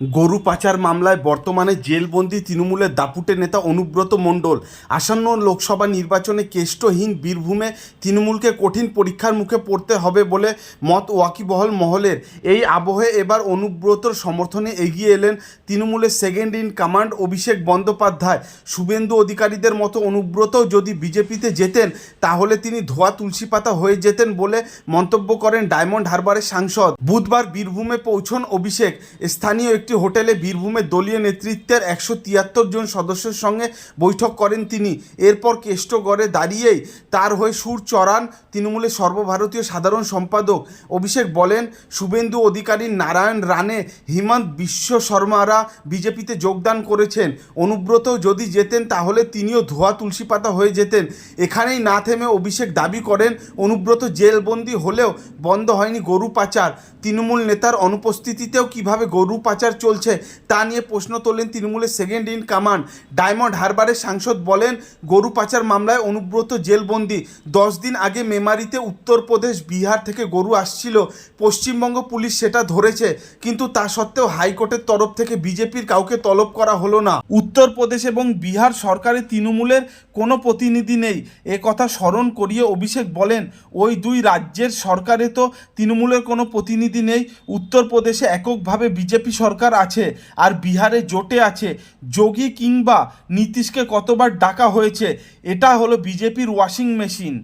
গরু পাচার মামলায় বর্তমানে জেলবন্দি তৃণমূলের দাপুটে নেতা অনুব্রত মণ্ডল আসন্ন লোকসভা নির্বাচনে কেষ্টহীন বীরভূমে তৃণমূলকে কঠিন পরীক্ষার মুখে পড়তে হবে বলে মত ওয়াকিবহল মহলের। এই আবহে এবার অনুব্রতর সমর্থনে এগিয়ে এলেন তৃণমূলের second in command Abhishek Bandyopadhyay. Suvendu অধিকারীদের মতো অনুব্রতও যদি বিজেপিতে যেতেন তাহলে তিনি ধোয়া তুলসী পাতা হয়ে যেতেন বলে মন্তব্য করেন ডায়মন্ড হারবারের সাংসদ। বুধবার বীরভূমে পৌঁছন অভিষেক। স্থানীয় একটি হোটেলে বীরভূমের দলীয় নেতৃত্বের 173 জন সদস্যের সঙ্গে বৈঠক করেন তিনি। এরপর কেষ্টগড়ে দাঁড়িয়েই তার হয়ে সুর চড়ান তৃণমূলের সর্বভারতীয় সাধারণ সম্পাদক। অভিষেক বলেন, শুভেন্দু অধিকারী, নারায়ণ রানে, হিমন্ত বিশ্ব শর্মারা বিজেপিতে যোগদান করেছেন। অনুব্রত যদি যেতেন তাহলে তিনিও ধোয়া তুলসী পাতা হয়ে যেতেন। এখানেই না থেমে অভিষেক দাবি করেন, অনুব্রত জেলবন্দি হলেও বন্ধ হয়নি গরু পাচার। তৃণমূল নেতার অনুপস্থিতিতেও কিভাবে গরু পাচার চলছে তা নিয়ে প্রশ্ন তোলেন তৃণমূলের সেকেন্ড ইন কমান্ড। ডায়মন্ড হারবারের সাংসদ বলেন, গরু পাচার মামলায় অনুব্রত জেলবন্দি। 10 দিন আগে মেমারিতে উত্তরপ্রদেশ, বিহার থেকে গরু আসছিল। পশ্চিমবঙ্গ পুলিশ সেটা ধরেছে, কিন্তু তা সত্ত্বেও হাইকোর্টের তরফ থেকে বিজেপির কাউকে তলব করা হলো না। উত্তরপ্রদেশ এবং বিহার সরকারে তৃণমূলের কোনো প্রতিনিধি নেই, এ কথা স্মরণ করিয়ে অভিষেক বলেন, ওই দুই রাজ্যের সরকারে তো তৃণমূলের কোনো প্রতিনিধি নেই। উত্তরপ্রদেশে এককভাবে বিজেপি সরকার আছে আর বিহারে জোটে আছে। যোগী কিংবা নীতিশকে কতবার ডাকা হয়েছে, এটা হলো বিজেপির ওয়াশিং মেশিন।